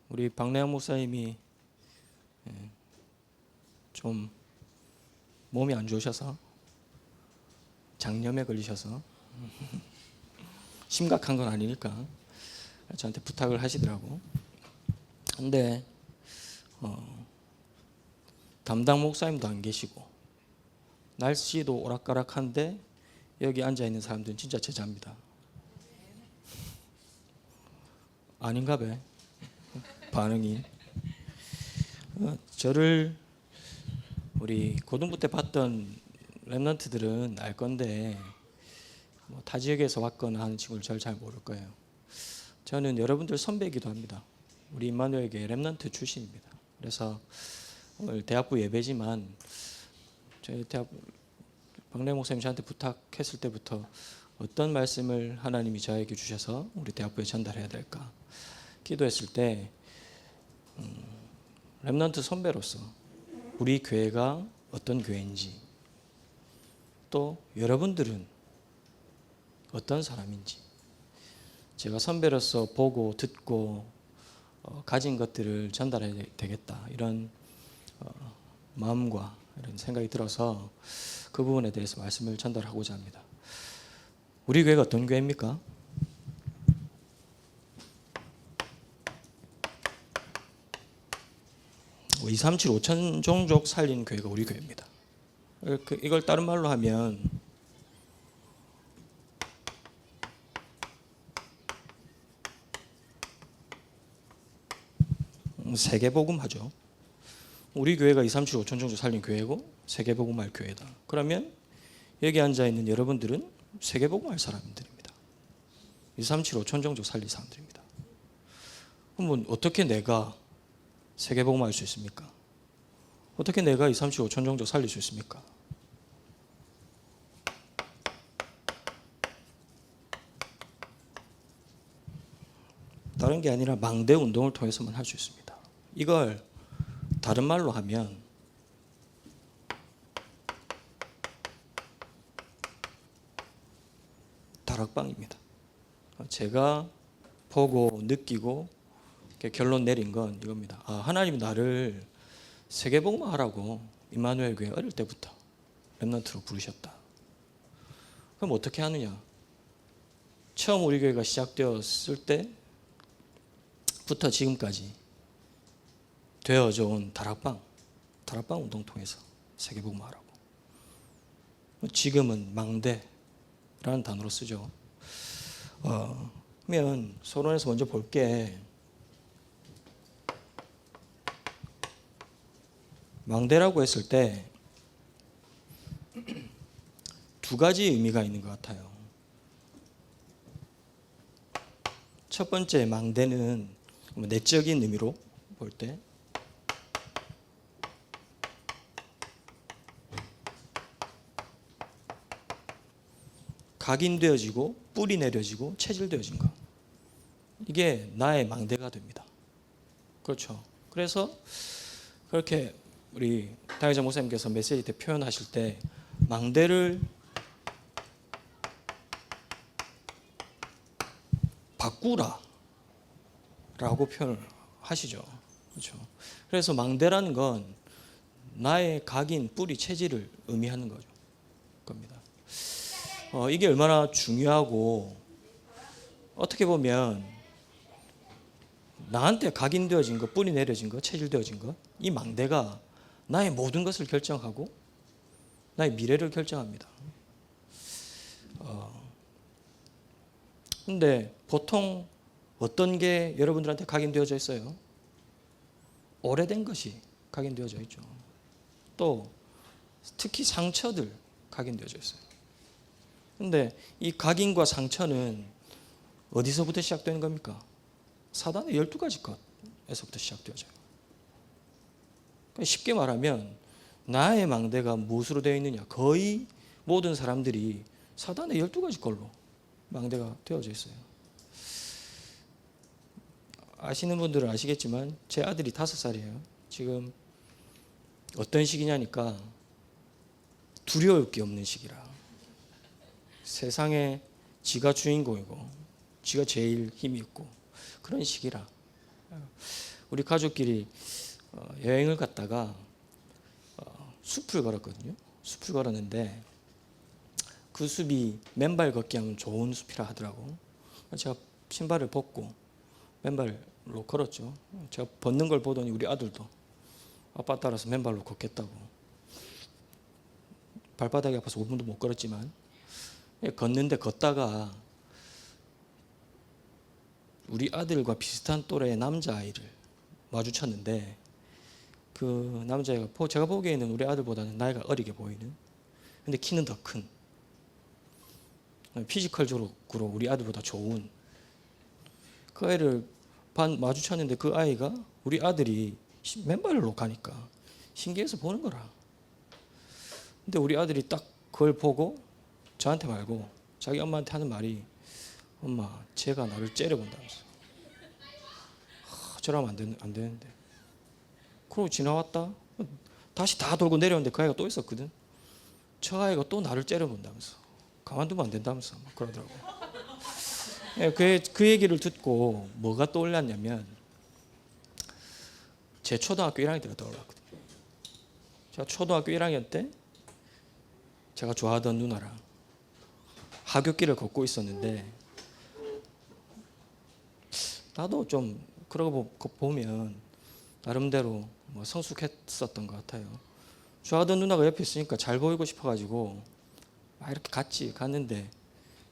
우리 박래양 목사님이 좀 몸이 안 좋으셔서 장염에 걸리셔서 심각한 건 아니니까 저한테 부탁을 하시더라고. 근데 담당 목사님도 안 계시고 날씨도 오락가락한데 여기 앉아있는 사람들은 진짜 제자입니다. 아닌가 봐 반응이. 저를 우리 고등부 때 봤던 랩런트들은 알 건데 타 지역에서 왔거나 하는 친구를 저를 잘 모를 거예요. 저는 여러분들 선배이기도 합니다. 우리 임마누엘교회 랩런트 출신입니다. 그래서 오늘 대학부 예배지만 저희 대학부 박래 목사님 저한테 부탁했을 때부터 어떤 말씀을 하나님이 저에게 주셔서 우리 대학부에 전달해야 될까 기도했을 때 랩런트 선배로서 우리 교회가 어떤 교회인지 또 여러분들은 어떤 사람인지 제가 선배로서 보고 듣고 가진 것들을 전달해야 되겠다 이런 마음과 이런 생각이 들어서 그 부분에 대해서 말씀을 전달하고자 합니다. 우리 교회가 어떤 교회입니까? 237 5천 종족 살린 교회가 우리 교회입니다. 이걸 다른 말로 하면 세계복음하죠. 우리 교회가 237 5천 종족 살린 교회고 세계복음할 교회다. 그러면 여기 앉아있는 여러분들은 세계복음할 사람들입니다. 237 5천 종족 살린 사람들입니다. 그러면 어떻게 내가 세계복음할 수 있습니까? 어떻게 내가 237 5천 종족 살릴 수 있습니까? 다른 게 아니라 망대 운동을 통해서만 할 수 있습니다. 이걸 다른 말로 하면 다락방입니다. 제가 보고 느끼고 결론 내린 건 이겁니다. 하나님이 나를 세계복음하라고 임마누엘 교회 어릴 때부터 랩런트로 부르셨다. 그럼 어떻게 하느냐? 처음 우리 교회가 시작되었을 때부터 지금까지 되어져 온 다락방 운동 통해서 세계복음하라고. 지금은 망대라는 단어로 쓰죠. 그러면 서론에서 먼저 볼게. 망대라고 했을 때 두 가지 의미가 있는 것 같아요. 첫 번째 망대는 내적인 의미로 볼 때 각인되어지고 뿌리 내려지고 체질되어진 것, 이게 나의 망대가 됩니다. 그렇죠. 그래서 그렇게 우리 당회자 목사님께서 메시지 때 표현하실 때 망대를 바꾸라 라고 표현을 하시죠. 그렇죠. 그래서 망대라는 건 나의 각인, 뿌리, 체질을 의미하는 겁니다. 이게 얼마나 중요하고, 어떻게 보면 나한테 각인되어진 것, 뿌리 내려진 것, 체질되어진 것, 이 망대가 나의 모든 것을 결정하고 나의 미래를 결정합니다. 근데 보통 어떤 게 여러분들한테 각인되어져 있어요? 오래된 것이 각인되어져 있죠. 또 특히 상처들 각인되어져 있어요. 근데 이 각인과 상처는 어디서부터 시작되는 겁니까? 사단의 12가지 것에서부터 시작되어져요. 쉽게 말하면 나의 망대가 무엇으로 되어 있느냐? 거의 모든 사람들이 사단의 12가지 걸로 망대가 되어져 있어요. 아시는 분들은 아시겠지만 제 아들이 5살이에요. 지금 어떤 시기냐니까 두려울 게 없는 시기라. 세상에 지가 주인공이고 지가 제일 힘이 있고 그런 시기라. 우리 가족끼리 여행을 갔다가 숲을 걸었거든요. 숲을 걸었는데 그 숲이 맨발 걷기 하면 좋은 숲이라 하더라고. 제가 신발을 벗고 맨발로 걸었죠. 제가 벗는 걸 보더니 우리 아들도 아빠 따라서 맨발로 걷겠다고. 발바닥이 아파서 5분도 못 걸었지만 걷는데 걷다가 우리 아들과 비슷한 또래의 남자아이를 마주쳤는데 그 남자애가 제가 보기에는 우리 아들보다는 나이가 어리게 보이는, 근데 키는 더 큰, 피지컬적으로 우리 아들보다 좋은 그 애를 마주쳤는데 그 아이가 우리 아들이 맨발로 가니까 신기해서 보는 거라. 근데 우리 아들이 딱 그걸 보고 저한테 말고 자기 엄마한테 하는 말이, 엄마, 쟤가 나를 째려본다면서. 저러면 안 되는데. 그러고 지나왔다. 다시 다 돌고 내려오는데 그 아이가 또 있었거든. 저 아이가 또 나를 째려본다면서. 가만두면 안 된다면서 막 그러더라고. 그 얘기를 듣고 뭐가 떠올랐냐면 제 초등학교 1학년 때가 떠올랐거든요. 제가 초등학교 1학년 때 제가 좋아하던 누나랑 하굣길을 걷고 있었는데 나도 좀 그러고 보면 나름대로 뭐 성숙했었던 것 같아요. 좋아하던 누나가 옆에 있으니까 잘 보이고 싶어가지고 막 이렇게 갔는데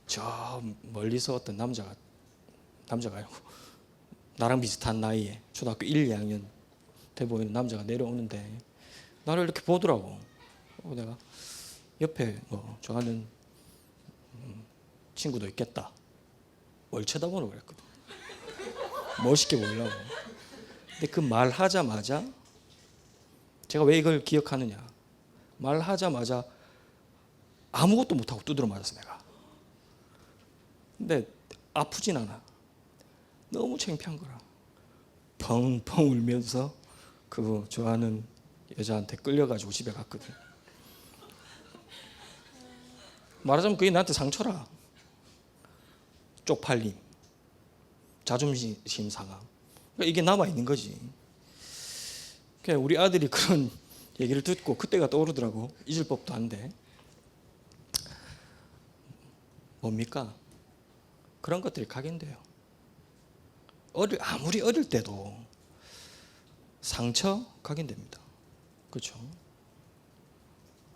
저 멀리서 어떤 남자가 아니고 나랑 비슷한 나이에 초등학교 1, 2학년 돼 보이는 남자가 내려오는데 나를 이렇게 보더라고. 내가 옆에 뭐 좋아하는 친구도 있겠다. 뭘 쳐다보는 그랬거든. 멋있게 보이려고. 근데 그 말하자마자 제가 왜 이걸 기억하느냐, 말하자마자 아무것도 못하고 두드려 맞았어 내가. 근데 아프진 않아. 너무 창피한 거라. 펑펑 울면서 그 좋아하는 여자한테 끌려가지고 집에 갔거든. 말하자면 그게 나한테 상처라. 쪽팔림, 자존심 상함. 그러니까 이게 남아있는 거지. 그러니까 우리 아들이 그런 얘기를 듣고 그때가 떠오르더라고. 잊을 법도 한데. 뭡니까? 그런 것들이 각인돼요. 아무리 어릴 때도 상처 각인됩니다. 그렇죠?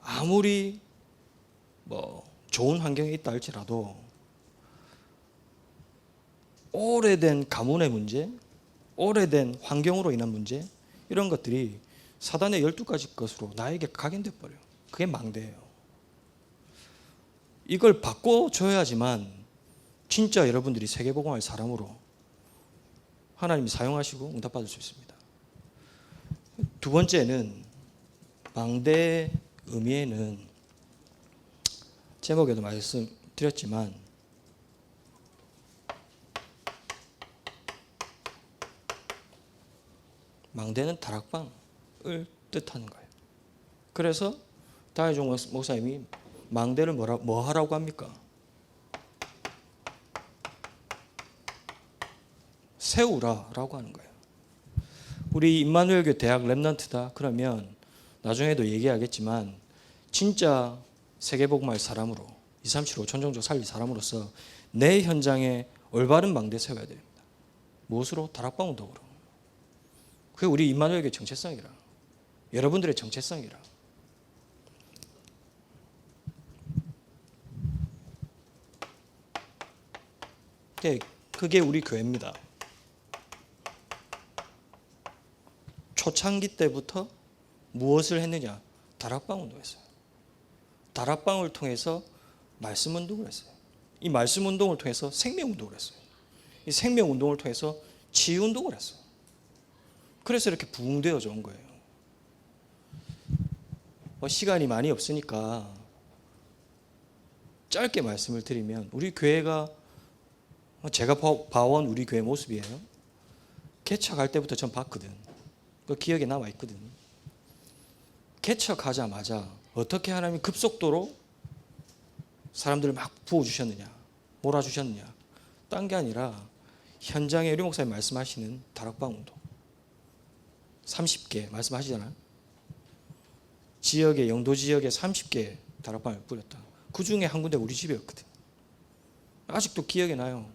아무리 뭐 좋은 환경에 있다 할지라도 오래된 가문의 문제, 오래된 환경으로 인한 문제, 이런 것들이 사단의 12가지 것으로 나에게 각인돼 버려요. 그게 망대예요. 이걸 바꿔줘야지만 진짜 여러분들이 세계복음할 사람으로 하나님이 사용하시고 응답받을 수 있습니다. 두 번째는 망대의 의미에는 제목에도 말씀드렸지만 망대는 다락방을 뜻하는 거예요. 그래서 다혜종 목사님이 망대를 뭐 하라고 합니까? 세우라라고 하는 거예요. 우리 임마누엘교 대학 랩넌트다 그러면 나중에도 얘기하겠지만 진짜 세계복음할 사람으로 237 5천 종족 살릴 사람으로서 내 현장에 올바른 망대 세워야 됩니다. 무엇으로? 다락방 운동으로. 그게 우리 임마누엘교의 정체성이라, 여러분들의 정체성이라. 그게 우리 교회입니다. 초창기 때부터 무엇을 했느냐? 다락방 운동했어요. 다락방을 통해서 말씀 운동을 했어요. 이 말씀 운동을 통해서 생명 운동을 했어요. 이 생명 운동을 통해서 치유 운동을 했어요. 그래서 이렇게 부흥되어져 온 거예요. 시간이 많이 없으니까 짧게 말씀을 드리면 우리 교회가 제가 봐온 우리 교회 모습이에요. 개척할 때부터 전 봤거든. 그 기억에 남아있거든. 개척하자마자 어떻게 하나님이 급속도로 사람들을 막 부어주셨느냐, 몰아주셨느냐. 딴 게 아니라 현장에 우리 목사님 말씀하시는 다락방 운동 30개 말씀하시잖아요. 지역에 영도 지역에 30개 다락방을 뿌렸다. 그 중에 한 군데 우리 집이었거든. 아직도 기억이 나요.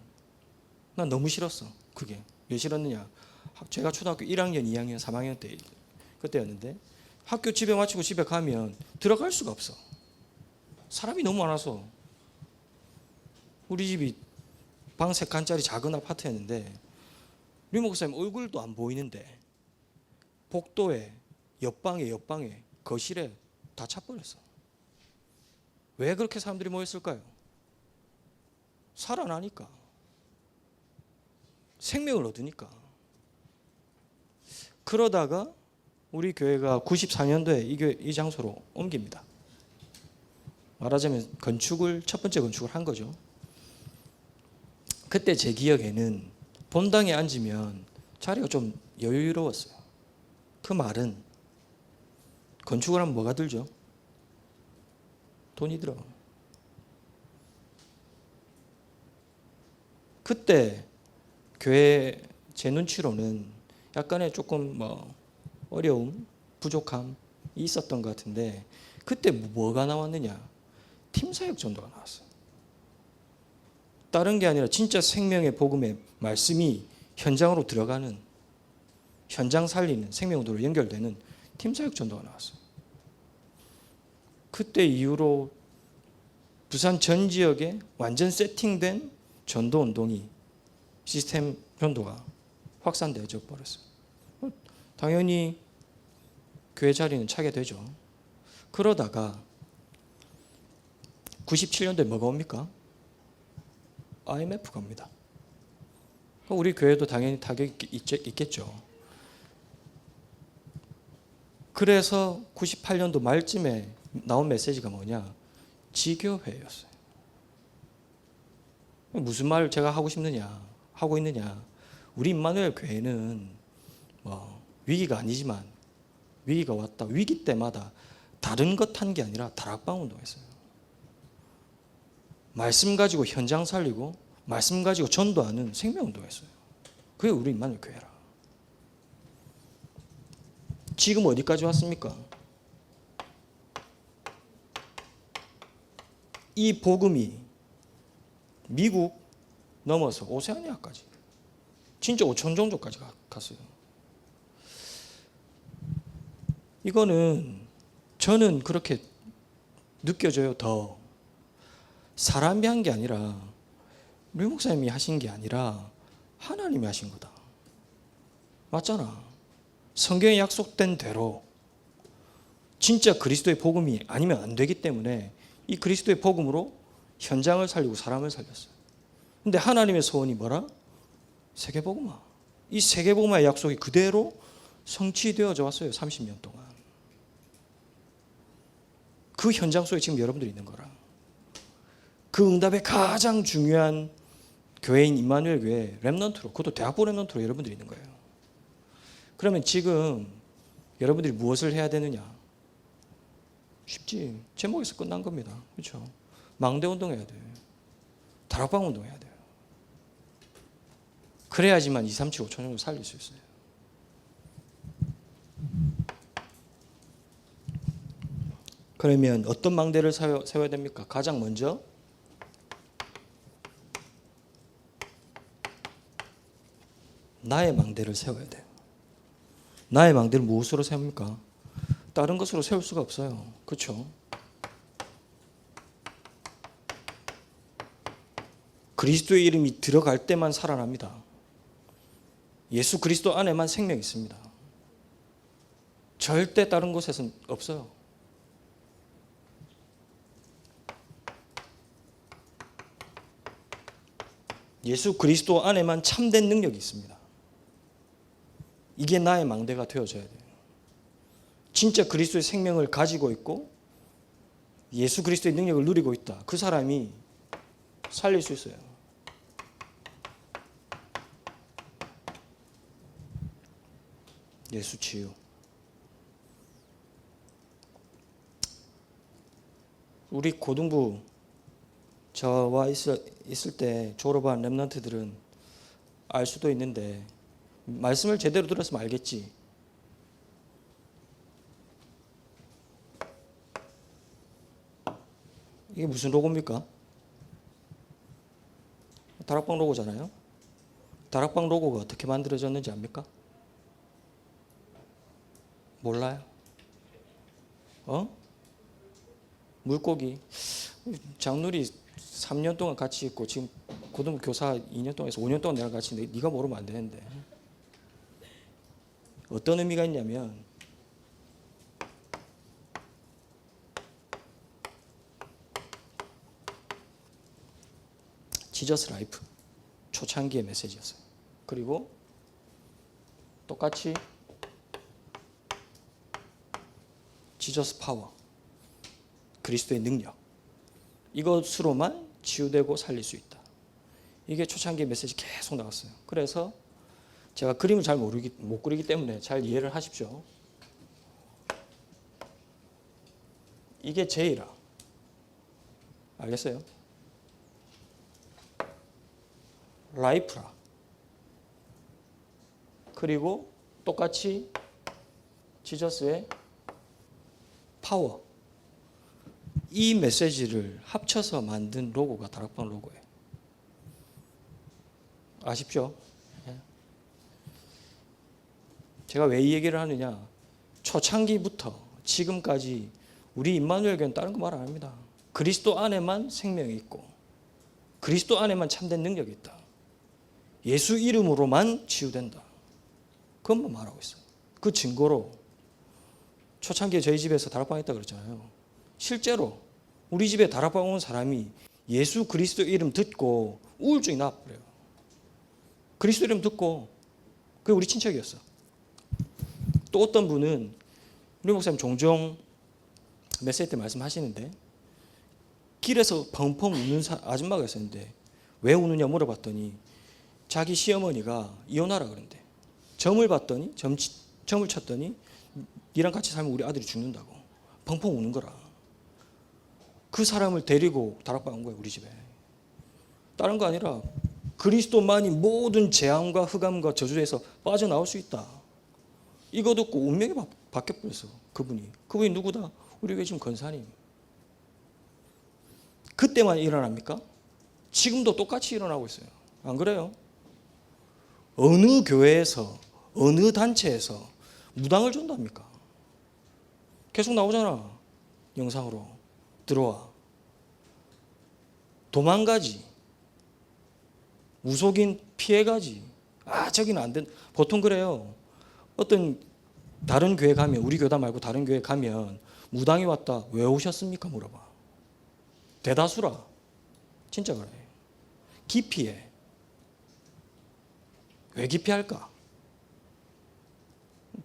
난 너무 싫었어. 그게 왜 싫었느냐? 제가 초등학교 1학년, 2학년, 3학년 때 그때였는데 학교 집에 마치고 집에 가면 들어갈 수가 없어. 사람이 너무 많아서. 우리 집이 방 3칸짜리 작은 아파트였는데 우리 목사님 얼굴도 안 보이는데 복도에 옆방에 거실에 다 차버렸어. 왜 그렇게 사람들이 모였을까요? 살아나니까. 생명을 얻으니까. 그러다가 우리 교회가 94년도에 이 장소로 옮깁니다. 말하자면 첫 번째 건축을 한 거죠. 그때 제 기억에는 본당에 앉으면 자리가 좀 여유로웠어요. 그 말은 건축을 하면 뭐가 들죠? 돈이 들어. 그때 교회 제 눈치로는 약간의 조금 어려움, 부족함이 있었던 것 같은데 그때 뭐가 나왔느냐? 팀사역 전도가 나왔어요. 다른 게 아니라 진짜 생명의 복음의 말씀이 현장으로 들어가는, 현장 살리는 생명도로 연결되는 팀사역 전도가 나왔어요. 그때 이후로 부산 전 지역에 완전 세팅된 전도 운동이, 시스템 전도가 확산되어져 버렸어요. 당연히 교회 자리는 차게 되죠. 그러다가 97년도에 뭐가 옵니까? IMF가 옵니다. 우리 교회도 당연히 타격이 있겠죠. 그래서 98년도 말쯤에 나온 메시지가 뭐냐? 지교회였어요. 무슨 말을 제가 하고 있느냐? 우리 임마누엘 교회는 위기가 아니지만 위기가 왔다. 위기 때마다 다른 것 한 게 아니라 다락방 운동했어요. 말씀 가지고 현장 살리고 말씀 가지고 전도하는 생명 운동했어요. 그게 우리 임마누엘 교회라. 지금 어디까지 왔습니까? 이 복음이 미국 넘어서 오세아니아까지, 진짜 5천 종족까지 갔어요. 이거는 저는 그렇게 느껴져요. 더 사람이 한 게 아니라, 우리 목사님이 하신 게 아니라 하나님이 하신 거다. 맞잖아. 성경에 약속된 대로 진짜 그리스도의 복음이 아니면 안 되기 때문에 이 그리스도의 복음으로 현장을 살리고 사람을 살렸어요. 근데 하나님의 소원이 뭐라? 세계복음화. 이 세계복음화의 약속이 그대로 성취되어져 왔어요. 30년 동안. 그 현장 속에 지금 여러분들이 있는 거라. 그 응답의 가장 중요한 교회인 임마누엘 교회 렘넌트로, 그것도 대학부 렘넌트로 여러분들이 있는 거예요. 그러면 지금 여러분들이 무엇을 해야 되느냐? 쉽지. 제목에서 끝난 겁니다. 그렇죠? 망대 운동해야 돼요. 다락방 운동해야 돼요. 그래야지만 2, 3, 7, 5천 정도 살릴 수 있어요. 그러면 어떤 망대를 세워야 됩니까? 가장 먼저 나의 망대를 세워야 돼요. 나의 망대를 무엇으로 세웁니까? 다른 것으로 세울 수가 없어요. 그렇죠? 그리스도의 이름이 들어갈 때만 살아납니다. 예수 그리스도 안에만 생명이 있습니다. 절대 다른 곳에서는 없어요. 예수 그리스도 안에만 참된 능력이 있습니다. 이게 나의 망대가 되어져야 돼요. 진짜 그리스도의 생명을 가지고 있고 예수 그리스도의 능력을 누리고 있다. 그 사람이 살릴 수 있어요. 예수 치유. 우리 고등부 저와 있을 때 졸업한 렘넌트들은 알 수도 있는데 말씀을 제대로 들었으면 알겠지. 이게 무슨 로고입니까? 다락방 로고잖아요. 다락방 로고가 어떻게 만들어졌는지 압니까? 몰라요? 물고기. 장누리 3년 동안 같이 있고 지금 고등부 교사 2년 동안 해서 5년 동안 내가 같이 있는데 네가 모르면 안 되는데. 어떤 의미가 있냐면 지저스 라이프, 초창기의 메시지였어요. 그리고 똑같이 지저스 파워, 그리스도의 능력, 이것으로만 치유되고 살릴 수 있다. 이게 초창기 메시지 계속 나왔어요. 그래서 제가 그림을 잘 못 그리기 때문에 잘 이해를 하십시오. 이게 J라. 알겠어요? 라이프라. 그리고 똑같이 지저스의 파워. 이 메시지를 합쳐서 만든 로고가 다락방 로고예요. 아십시오? 제가 왜 이 얘기를 하느냐? 초창기부터 지금까지 우리 임마누엘 교회는 다른 거 말 안 합니다. 그리스도 안에만 생명이 있고 그리스도 안에만 참된 능력이 있다. 예수 이름으로만 치유된다. 그것만 말하고 있어요. 그 증거로 초창기에 저희 집에서 다락방 했다고 그랬잖아요. 실제로 우리 집에 다락방 온 사람이 예수 그리스도 이름 듣고 우울증이 나와버려요. 그리스도 이름 듣고 그게 우리 친척이었어. 또 어떤 분은 우리 목사님 종종 메시지 때 말씀하시는데 길에서 펑펑 우는 아줌마가 있었는데 왜 우느냐 물어봤더니 자기 시어머니가 이혼하라 그런대. 점을 봤더니 점을 쳤더니 니랑 같이 살면 우리 아들이 죽는다고 펑펑 우는 거라. 그 사람을 데리고 다락방 온 거예요. 우리 집에. 다른 거 아니라 그리스도만이 모든 재앙과 흑암과 저주에서 빠져나올 수 있다. 이거 듣고 운명이 바뀌어버렸어. 그분이 누구다? 우리 교회 지금 권사님. 그때만 일어납니까? 지금도 똑같이 일어나고 있어요. 안 그래요? 어느 교회에서 어느 단체에서 무당을 전도합니까? 계속 나오잖아. 영상으로 들어와. 도망가지. 무속인 피해가지. 저기는 안 된. 보통 그래요. 어떤 다른 교회 가면 우리 교단 말고 다른 교회 가면 무당이 왔다. 왜 오셨습니까? 물어봐. 대다수라. 진짜 그래. 기피해. 왜 기피할까?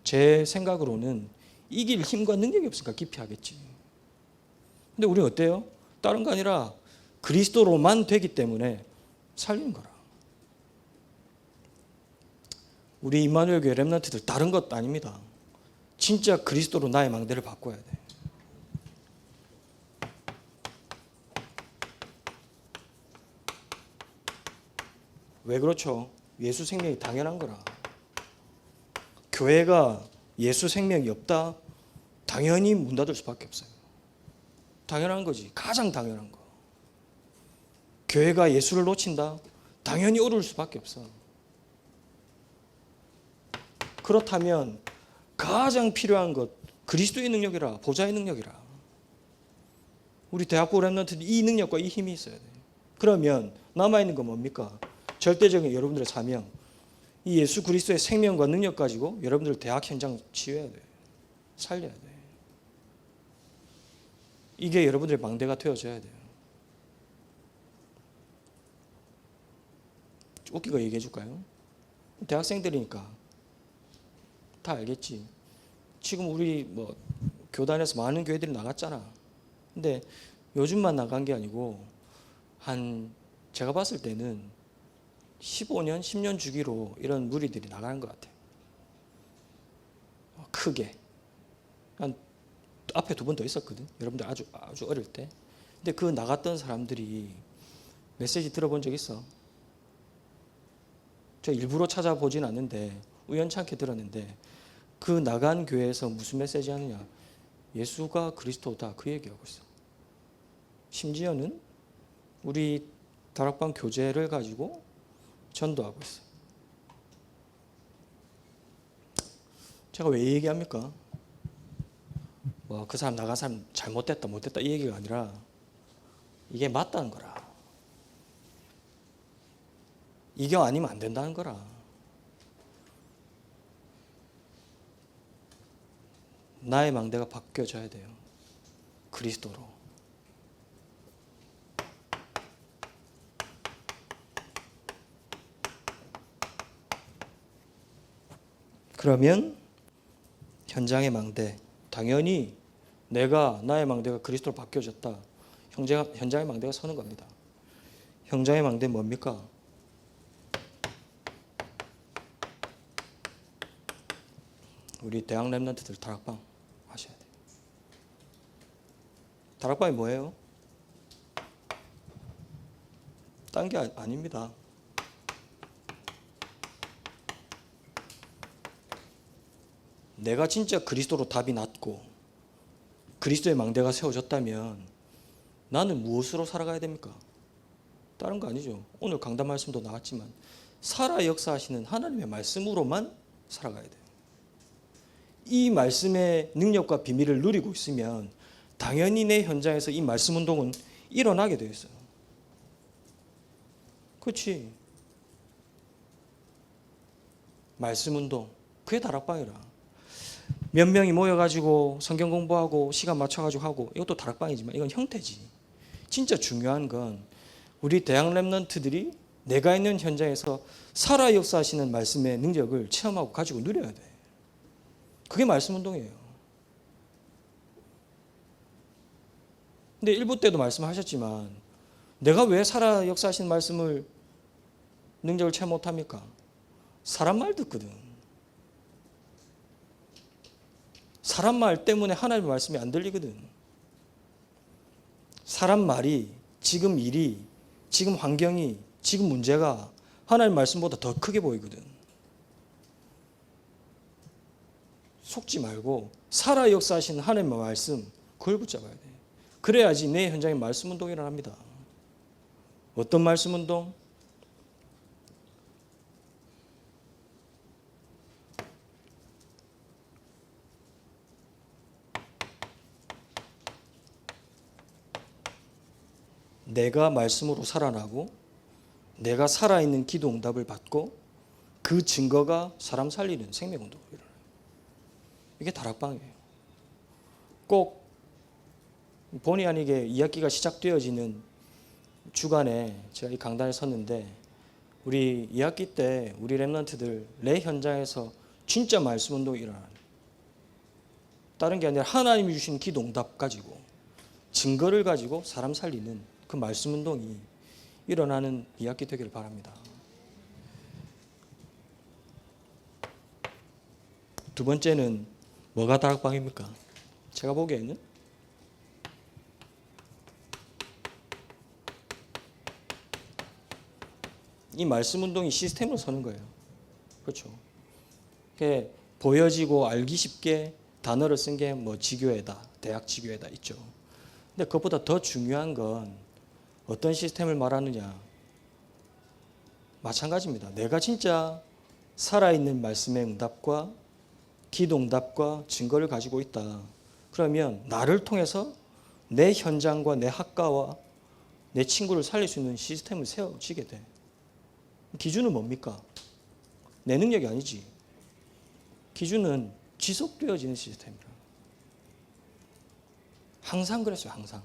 제 생각으로는 이길 힘과 능력이 없으니까 기피하겠지. 근데 우리 어때요? 다른 거 아니라 그리스도로만 되기 때문에 살리는 거라. 우리 임마누엘 교회 렘넌트들 다른 것 아닙니다. 진짜 그리스도로 나의 망대를 바꿔야 돼. 왜 그렇죠? 예수 생명이 당연한 거라. 교회가 예수 생명이 없다? 당연히 문 닫을 수밖에 없어요. 당연한 거지. 가장 당연한 거. 교회가 예수를 놓친다? 당연히 어려울 수밖에 없어. 그렇다면 가장 필요한 것 그리스도의 능력이라, 보좌의 능력이라. 우리 대학부 렘넌트는 이 능력과 이 힘이 있어야 돼. 그러면 남아있는 건 뭡니까? 절대적인 여러분들의 사명. 이 예수 그리스도의 생명과 능력 가지고 여러분들 대학 현장 치유해야 돼. 살려야 돼. 이게 여러분들의 망대가 되어져야 돼요. 웃긴 거 얘기해 줄까요? 대학생들이니까 다 알겠지. 지금 우리 교단에서 많은 교회들이 나갔잖아. 근데 요즘만 나간 게 아니고 제가 봤을 때는 15년, 10년 주기로 이런 무리들이 나가는 것 같아요. 크게. 앞에 2번 더 있었거든. 여러분들 아주 어릴 때. 근데 그 나갔던 사람들이 메시지 들어본 적 있어? 제가 일부러 찾아보진 않는데 우연찮게 들었는데 그 나간 교회에서 무슨 메시지 하느냐. 예수가 그리스도다 그 얘기하고 있어. 심지어는 우리 다락방 교재를 가지고 전도하고 있어. 제가 왜 이 얘기합니까? 뭐 그 사람 나간 사람 잘못됐다 못됐다 이 얘기가 아니라 이게 맞다는 거라. 이경 아니면 안 된다는 거라. 나의 망대가 바뀌어져야 돼요. 그리스도로. 그러면 현장의 망대, 당연히 나의 망대가 그리스도로 바뀌어졌다. 현장의 망대가 서는 겁니다. 현장의 망대는 뭡니까? 우리 대학 랩런트들 다락방 하셔야 돼요. 다락방이 뭐예요? 딴 게 아닙니다. 내가 진짜 그리스도로 답이 났고 그리스도의 망대가 세워졌다면 나는 무엇으로 살아가야 됩니까? 다른 거 아니죠. 오늘 강단 말씀도 나왔지만 살아 역사하시는 하나님의 말씀으로만 살아가야 돼요. 이 말씀의 능력과 비밀을 누리고 있으면 당연히 내 현장에서 이 말씀 운동은 일어나게 되어 있어요. 그렇지. 말씀 운동. 그게 다락방이라. 몇 명이 모여가지고 성경 공부하고 시간 맞춰가지고 하고 이것도 다락방이지만 이건 형태지. 진짜 중요한 건 우리 대학 랩런트들이 내가 있는 현장에서 살아 역사하시는 말씀의 능력을 체험하고 가지고 누려야 돼. 그게 말씀 운동이에요. 근데 일부 때도 말씀하셨지만 내가 왜 살아 역사하시는 말씀을 능력을 체험 못합니까? 사람 말 듣거든. 사람 말 때문에 하나님의 말씀이 안 들리거든. 사람 말이, 지금 일이, 지금 환경이, 지금 문제가 하나님의 말씀보다 더 크게 보이거든. 속지 말고 살아 역사하시는 하나님의 말씀 그걸 붙잡아야 돼. 그래야지 내 현장에 말씀 운동이 일어납니다. 어떤 말씀 운동? 내가 말씀으로 살아나고 내가 살아있는 기도 응답을 받고 그 증거가 사람 살리는 생명운동으로 일어나요. 이게 다락방이에요. 꼭 본의 아니게 2학기가 시작되어지는 주간에 제가 이 강단에 섰는데 우리 2학기 때 우리 랩런트들 내 현장에서 진짜 말씀 운동이 일어나요. 다른 게 아니라 하나님이 주신 기도 응답 가지고 증거를 가지고 사람 살리는 그 말씀 운동이 일어나는 2학기 되기를 바랍니다. 두 번째는 뭐가 다락방입니까? 제가 보기에는 이 말씀 운동이 시스템으로 서는 거예요. 그렇죠? 보여지고 알기 쉽게 단어를 쓴 게 뭐 지교회다, 대학 지교회다 있죠. 근데 그것보다 더 중요한 건 어떤 시스템을 말하느냐. 마찬가지입니다. 내가 진짜 살아있는 말씀의 응답과 기도 응답과 증거를 가지고 있다. 그러면 나를 통해서 내 현장과 내 학과와 내 친구를 살릴 수 있는 시스템을 세워지게 돼. 기준은 뭡니까? 내 능력이 아니지. 기준은 지속되어지는 시스템이라. 항상 그랬어요. 항상.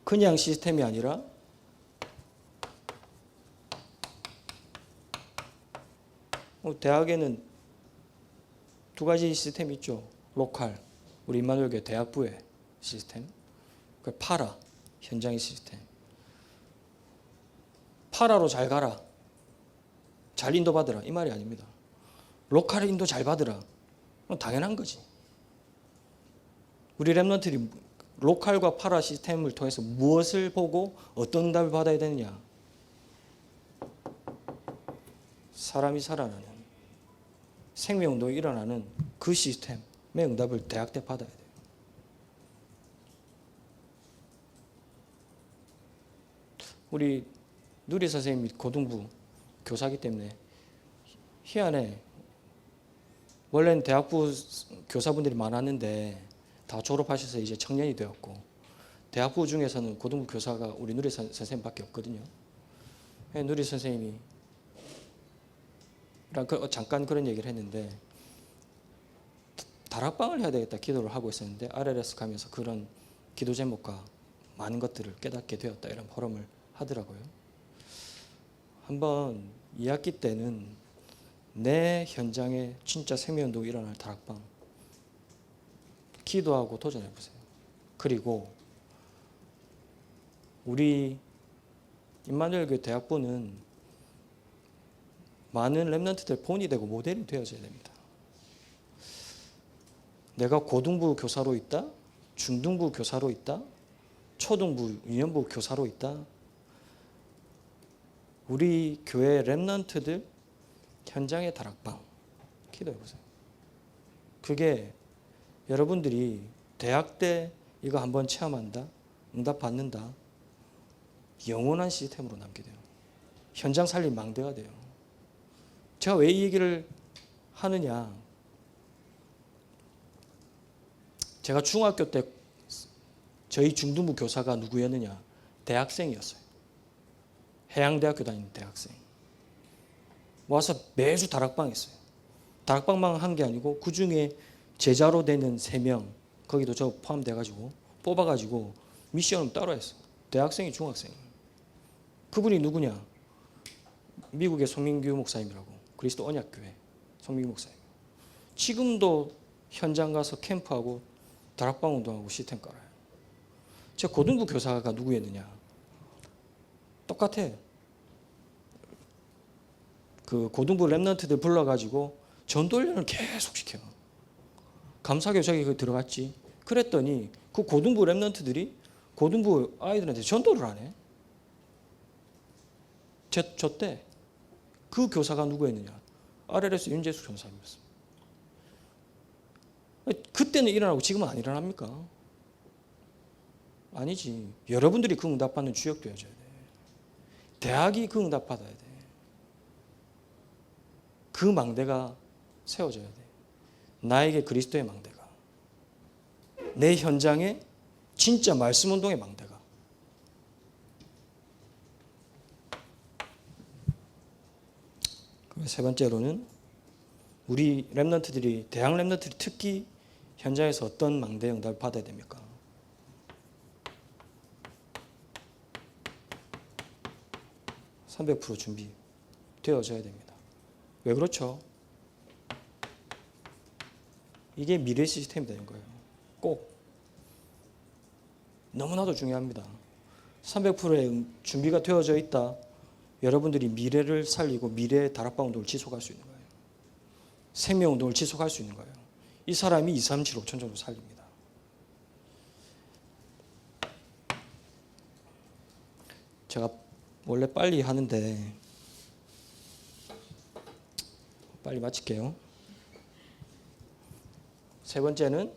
그냥 시스템이 아니라 대학에는 두 가지 시스템이 있죠. 로컬, 우리 임마누엘교회 대학부의 시스템, 그 파라, 현장의 시스템. 파라로 잘 가라, 잘 인도받으라 이 말이 아닙니다. 로컬 인도 잘 받으라, 당연한 거지. 우리 랩런트들이 로컬과 파라 시스템을 통해서 무엇을 보고 어떤 응답을 받아야 되느냐? 사람이 살아나는 생명운동이 일어나는 그 시스템의 응답을 대학 때 받아야 돼요. 우리 누리 선생님이 고등부 교사이기 때문에 희한해. 원래는 대학부 교사분들이 많았는데 다 졸업하셔서 이제 청년이 되었고, 대학부 중에서는 고등부 교사가 우리 누리 선생님밖에 없거든요. 누리 선생님이 잠깐 그런 얘기를 했는데, 다락방을 해야 되겠다 기도를 하고 있었는데 RLS 가면서 그런 기도 제목과 많은 것들을 깨닫게 되었다, 이런 포럼을 하더라고요. 한번 2학기 때는 내 현장에 진짜 생명운동이 일어날 다락방 기도하고 도전해 보세요. 그리고 우리 임마누엘교회 대학부는 많은 렘넌트들 본이 되고 모델이 되어져야 됩니다. 내가 고등부 교사로 있다, 중등부 교사로 있다, 초등부, 유년부 교사로 있다. 우리 교회 렘넌트들 현장의 다락방 기도해 보세요. 그게 여러분들이 대학 때 이거 한번 체험한다, 응답 받는다, 영원한 시스템으로 남게 돼요. 현장 살림 망대가 돼요. 제가 왜 이 얘기를 하느냐? 제가 중학교 때 저희 중등부 교사가 누구였느냐? 대학생이었어요. 해양대학교 다니는 대학생. 와서 매주 다락방 했어요. 다락방만 한 게 아니고 그 중에 제자로 되는 3명, 거기도 저 포함돼가지고 뽑아가지고 미션을 따로 했어. 대학생이 중학생. 그분이 누구냐? 미국의 송민규 목사님이라고, 그리스도 언약교회 송민규 목사님. 지금도 현장 가서 캠프하고 다락방 운동하고 시스템 깔아요. 제 고등부 교사가 누구였느냐? 똑같아. 그 고등부 렘넌트들 불러가지고 전도훈련을 계속 시켜. 감사교 저기 들어갔지. 그랬더니 그 고등부 렘넌트들이 고등부 아이들한테 전도를 안 해. 저 때 그 교사가 누구였느냐? RLS 윤재숙 전사님이었습니다. 그때는 일어나고 지금은 안 일어납니까? 아니지. 여러분들이 그 응답받는 주역 되어줘야 돼. 대학이 그 응답 받아야 돼. 그 망대가 세워져야 돼. 나에게 그리스도의 망대가, 내 현장에 진짜 말씀 운동의 망대가. 세 번째로는 우리 렘넌트들이, 대학 렘넌트들이 특히 현장에서 어떤 망대 응답을 받아야 됩니까? (300% 준비 되어져야 됩니다. 왜 그렇죠? 이게 미래 시스템이 되는 거예요. 꼭. 너무나도 중요합니다. 300%의 준비가 되어져 있다. 여러분들이 미래를 살리고 미래의 다락방 운동을 지속할 수 있는 거예요. 생명 운동을 지속할 수 있는 거예요. 이 사람이 2, 3, 7, 5천 정도 살립니다. 제가 원래 빨리 하는데 빨리 마칠게요. 세 번째는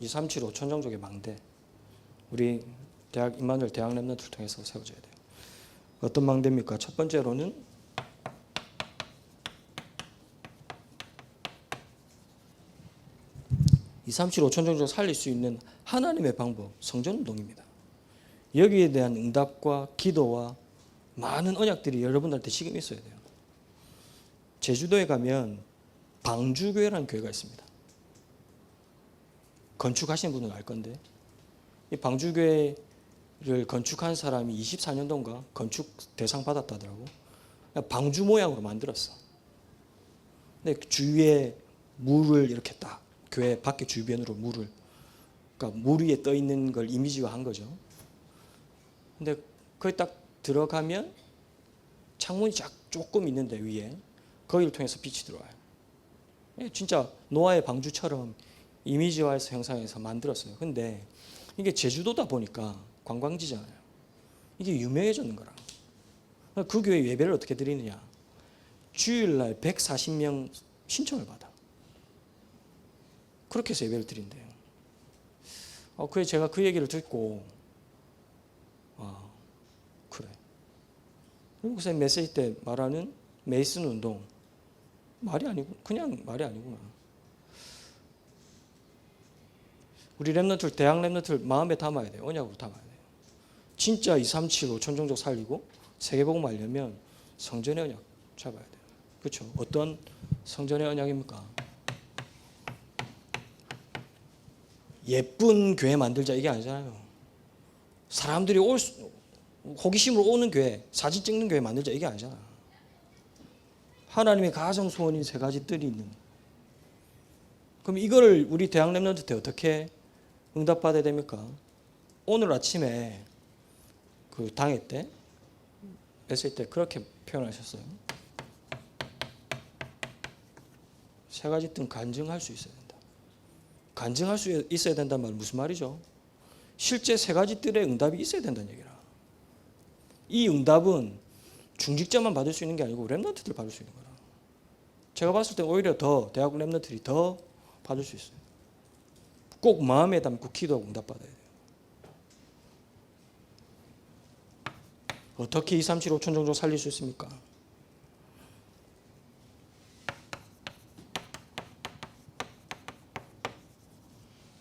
(2, 3, 7, 5천 정도의 망대, 우리 대학 임마누엘 대학 렘넌트를 통해서 세워져야 돼요. 어떤 망대입니까? 첫 번째로는 (2, 3, 7, 5천 정도 살릴 수 있는 하나님의 방법, 성전운동입니다. 여기에 대한 응답과 기도와 많은 언약들이 여러분들한테 지금 있어야 돼요. 제주도에 가면 방주교회라는 교회가 있습니다. 건축하시는 분은 알 건데, 이 방주교회를 건축한 사람이 24년도인가 건축 대상 받았다더라고. 방주 모양으로 만들었어. 근데 주위에 물을 이렇게 딱, 교회 밖에 주변으로 물을, 그러니까 물 위에 떠 있는 걸 이미지화한 거죠. 근데 거기 딱 들어가면 창문이 조금 있는데 위에 거기를 통해서 빛이 들어와요. 진짜 노아의 방주처럼 이미지화해서 형상해서 만들었어요. 근데 이게 제주도다 보니까 관광지잖아요. 이게 유명해졌는 거라. 그 교회 예배를 어떻게 드리느냐. 주일날 140명 신청을 받아. 그렇게 해서 예배를 드린대요. 그래서 제가 그 얘기를 듣고 그래. 그래서 메시지 때 말하는 메이슨 운동 말이 아니고 그냥 말이 아니구나. 우리 렘넌트를 대학 렘넌트를 마음에 담아야 돼요. 언약으로 담아야 돼요. 진짜 237 5천 종족 살리고 세계복음 알려면 성전의 언약 잡아야 돼요. 그렇죠? 어떤 성전의 언약입니까? 예쁜 교회 만들자 이게 아니잖아요. 사람들이 호기심으로 오는 교회, 사진 찍는 교회 만들자 이게 아니잖아. 하나님의 가장 소원인 세 가지 뜰이 있는. 그럼 이거를 우리 대학 렘넌트 때 어떻게 응답받아야 됩니까? 오늘 아침에 그 당회 때 메시지 때 그렇게 표현하셨어요. 세 가지 뜬 간증할 수 있어야 된다. 간증할 수 있어야 된다는 말은 무슨 말이죠? 실제 세 가지 뜰의 응답이 있어야 된다는 얘기라. 이 응답은 중직자만 받을 수 있는 게 아니고 렘넌트들 받을 수 있는 거라. 제가 봤을 때 오히려 더 대학 렘넌트들이 더 받을 수 있어요. 꼭 마음에 담고 기도하고 응답받아야 돼요. 어떻게 2, 3, 7, 5천 종족 살릴 수 있습니까?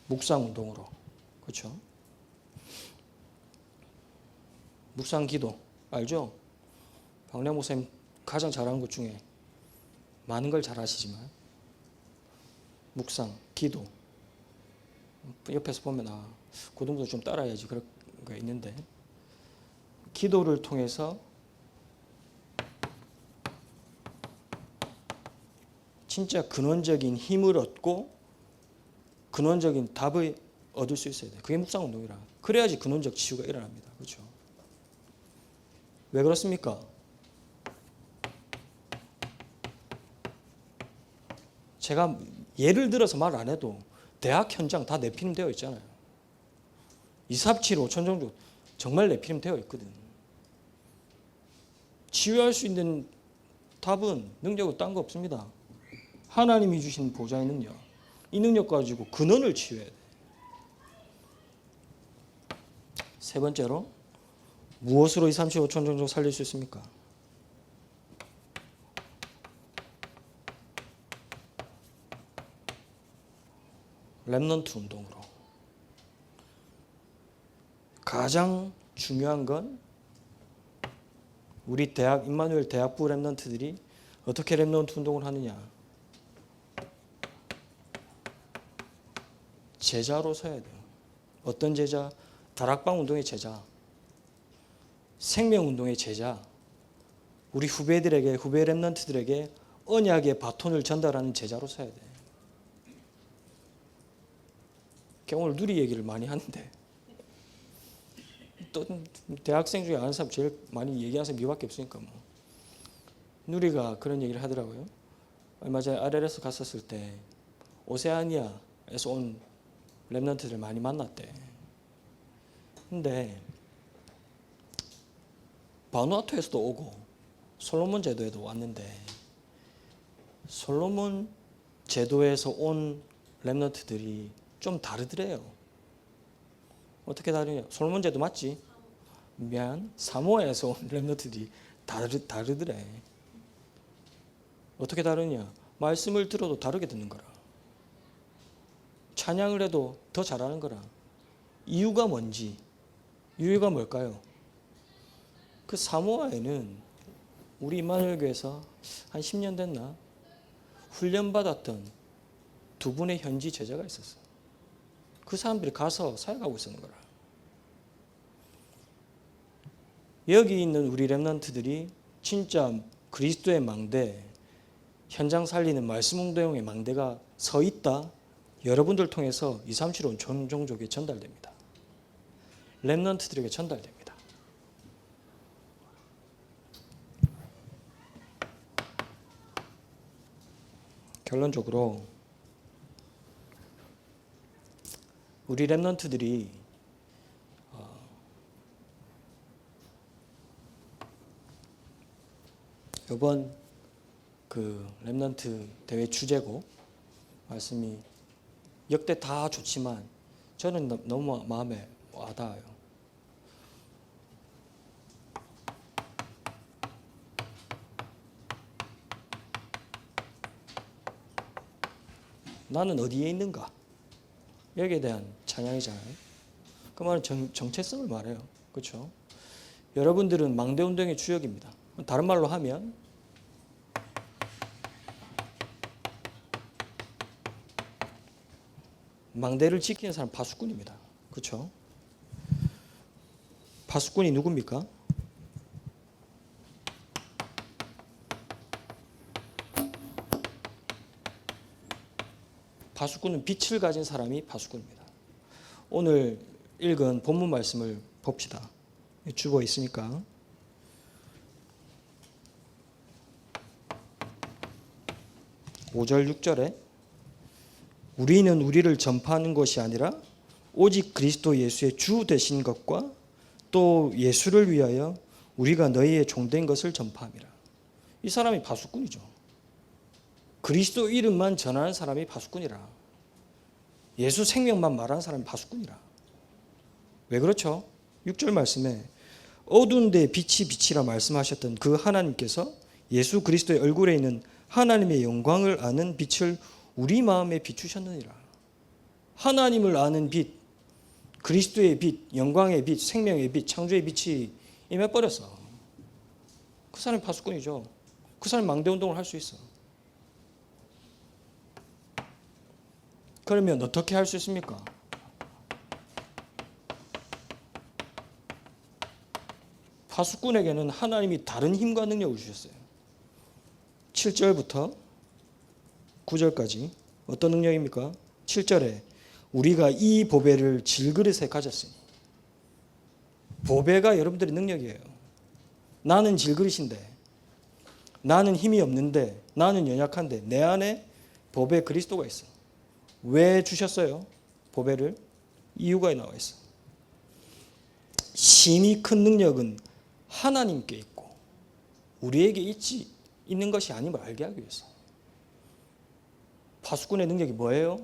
묵상 운동으로. 그렇죠? 묵상 기도 알죠? 박래 목사님 가장 잘하는 것 중에 많은 걸 잘하시지만 묵상, 기도 옆에서 보면 고등부도 좀 따라야지 그런 거 있는데 기도를 통해서 진짜 근원적인 힘을 얻고 근원적인 답을 얻을 수 있어야 돼요. 그게 묵상 운동이라. 그래야지 근원적 치유가 일어납니다. 그렇죠? 왜 그렇습니까? 제가 예를 들어서 말 안 해도 대학 현장 다 내피름 되어 있잖아요. 2, 3, 7, 5천 종족 정말 내피름 되어 있거든. 치유할 수 있는 답은 능력은 딴 거 없습니다. 하나님이 주신 보좌의 능력. 이 능력 가지고 근원을 치유해야 돼. 세 번째로 무엇으로 2, 3, 7, 5천 종족 살릴 수 있습니까? 렘넌트 운동으로. 가장 중요한 건 우리 대학 임마누엘 대학부 렘넌트들이 어떻게 렘넌트 운동을 하느냐. 제자로 서야 돼요. 어떤 제자? 다락방 운동의 제자. 생명 운동의 제자. 우리 후배들에게 후배 렘넌트들에게 언약의 바톤을 전달하는 제자로 서야 돼. 오늘 누리 얘기를 많이 하는데 또 대학생 중에 아는 사람 제일 많이 얘기하는 사람이 이밖에 없으니까 뭐. 누리가 그런 얘기를 하더라고요. 얼마 전에 RLS 갔었을 때 오세아니아에서 온 렘넌트들 많이 만났대. 근데 바누아투에서도 오고 솔로몬 제도에도 왔는데 솔로몬 제도에서 온 렘넌트들이 좀 다르더래요. 어떻게 다르냐? 솔로몬 제도 맞지? 미안. 사모아에서 온 렘넌트들이 다르더래. 어떻게 다르냐? 말씀을 들어도 다르게 듣는 거라. 찬양을 해도 더 잘하는 거라. 이유가 뭔지. 이유가 뭘까요? 그 사모아에는 우리 임마누엘 교회에서 한 10년 됐나? 훈련받았던 두 분의 현지 제자가 있었어. 그 사람들이 가서 사역하고 있었는 거라. 여기 있는 우리 렘넌트들이 진짜 그리스도의 망대, 현장 살리는 말씀 운동의 망대가 서 있다. 여러분들 통해서 2, 3, 7, 5 전 종족에 전달됩니다. 렘넌트들에게 전달됩니다. 결론적으로 우리 렘넌트들이 이번 그 렘넌트 대회 주제곡 말씀이 역대 다 좋지만 저는 너무 마음에 와닿아요. 나는 어디에 있는가? 여기에 대한 찬양이잖아요. 그 말은 정체성을 말해요. 그렇죠? 여러분들은 망대운동의 주역입니다. 다른 말로 하면 망대를 지키는 사람 파수꾼입니다. 그렇죠? 파수꾼이 누굽니까? 파수꾼은 빛을 가진 사람이 파수꾼입니다. 오늘 읽은 본문 말씀을 봅시다. 주보에 있으니까. (5절) (6절에) 우리는 우리를 전파하는 것이 아니라 오직 그리스도 예수의 주 되신 것과 또 예수를 위하여 우리가 너희의 종된 것을 전파함이라. 이 사람이 파수꾼이죠. 그리스도 이름만 전하는 사람이 파수꾼이라. 예수 생명만 말하는 사람이 파수꾼이라. 왜 그렇죠? 6절 말씀에 어두운 데에 빛이 빛이라 말씀하셨던 그 하나님께서 예수 그리스도의 얼굴에 있는 하나님의 영광을 아는 빛을 우리 마음에 비추셨느니라. 하나님을 아는 빛, 그리스도의 빛, 영광의 빛, 생명의 빛, 창조의 빛이 임해버렸어. 그 사람이 파수꾼이죠. 그 사람이 망대운동을 할 수 있어. 그러면 어떻게 할 수 있습니까? 파수꾼에게는 하나님이 다른 힘과 능력을 주셨어요. 7절부터 9절까지 어떤 능력입니까? 7절에 우리가 이 보배를 질그릇에 가졌으니. 보배가 여러분들의 능력이에요. 나는 질그릇인데, 나는 힘이 없는데, 나는 연약한데 내 안에 보배 그리스도가 있어. 왜 주셨어요? 보배를? 이유가 나와 있어. 심히 큰 능력은 하나님께 있고 우리에게 있는 것이 아님을 알게 하기 위해서. 파수꾼의 능력이 뭐예요?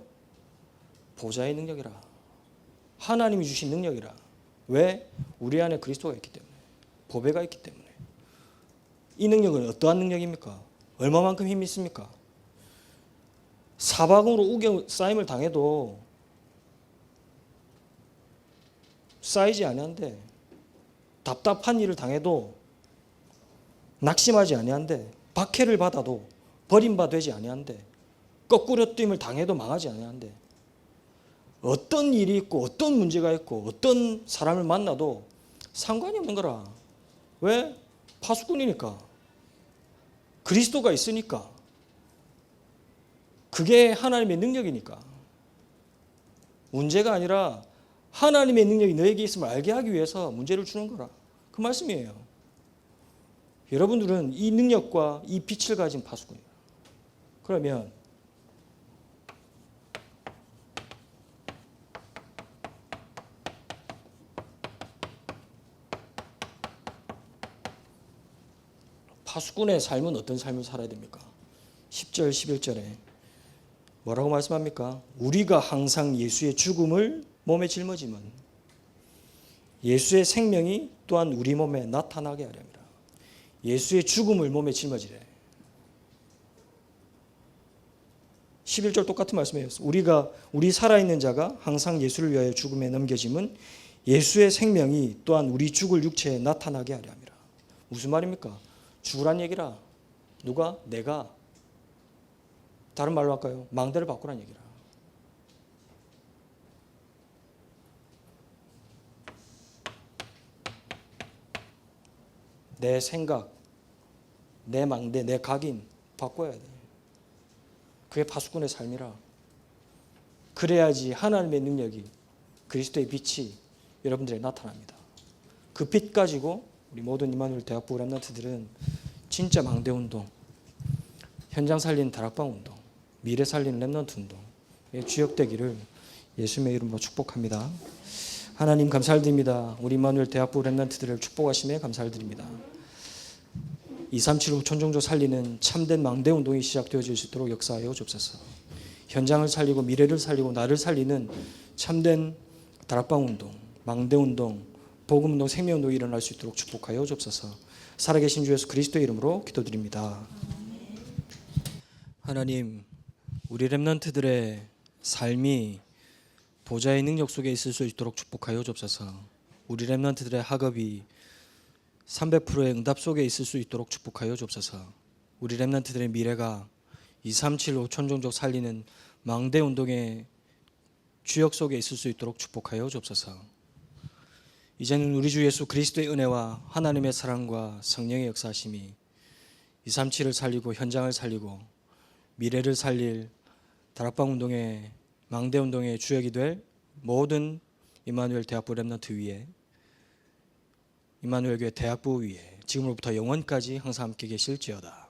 보좌의 능력이라. 하나님이 주신 능력이라. 왜? 우리 안에 그리스도가 있기 때문에. 보배가 있기 때문에. 이 능력은 어떠한 능력입니까? 얼마만큼 힘이 있습니까? 사방으로 우겨싸임을 당해도 쌓이지 아니한데, 답답한 일을 당해도 낙심하지 아니한데, 박해를 받아도 버림받지 아니한데, 거꾸로 뛰임을 당해도 망하지 아니한데, 어떤 일이 있고 어떤 문제가 있고 어떤 사람을 만나도 상관이 없는 거라. 왜? 파수꾼이니까. 그리스도가 있으니까. 그게 하나님의 능력이니까. 문제가 아니라 하나님의 능력이 너에게 있음을 알게 하기 위해서 문제를 주는 거라. 그 말씀이에요. 여러분들은 이 능력과 이 빛을 가진 파수꾼이에요. 그러면 파수꾼의 삶은 어떤 삶을 살아야 됩니까? 10절 11절에 뭐라고 말씀합니까? 우리가 항상 예수의 죽음을 몸에 짊어지면 예수의 생명이 또한 우리 몸에 나타나게 하려 합니다. 예수의 죽음을 몸에 짊어지래. 11절 똑같은 말씀이에요. 우리 살아있는 자가 항상 예수를 위하여 죽음에 넘겨짐은 예수의 생명이 또한 우리 죽을 육체에 나타나게 하려 합니다. 무슨 말입니까? 죽으란 얘기라. 누가? 내가. 다른 말로 할까요? 망대를 바꾸란 얘기라. 내 생각, 내 망대, 내 각인 바꿔야 돼. 그게 파수꾼의 삶이라. 그래야지 하나님의 능력이, 그리스도의 빛이 여러분들에게 나타납니다. 그 빛 가지고 우리 모든 이마누엘 대학부 렘넌트들은 진짜 망대운동, 현장 살리는 다락방 운동, 미래 살리는 렘넌트 운동의 주역되기를 예수님의 이름으로 축복합니다. 하나님 감사드립니다. 우리 임마누엘 대학부 렘넌트들을 축복하심에 감사드립니다. 2375 천정조 살리는 참된 망대 운동이 시작되어질 수 있도록 역사하여 주옵소서. 현장을 살리고 미래를 살리고 나를 살리는 참된 다락방 운동, 망대 운동, 복음 운동, 생명 운동이 일어날 수 있도록 축복하여 주옵소서. 살아계신 주 예수 그리스도의 이름으로 기도드립니다. 하나님, 우리 렘넌트들의 삶이 보좌의 능력 속에 있을 수 있도록 축복하여 주옵소서. 우리 렘넌트들의 학업이 300%의 응답 속에 있을 수 있도록 축복하여 주옵소서. 우리 렘넌트들의 미래가 237 5천종족 살리는 망대 운동의 주역 속에 있을 수 있도록 축복하여 주옵소서. 이제는 우리 주 예수 그리스도의 은혜와 하나님의 사랑과 성령의 역사하심이 237을 살리고 현장을 살리고 미래를 살릴 다락방 운동의 망대 운동의 주역이 될 모든 임마누엘 대학부 렘넌트 위에, 임마누엘 교회 대학부 위에 지금으로부터 영원까지 항상 함께 계실지어다.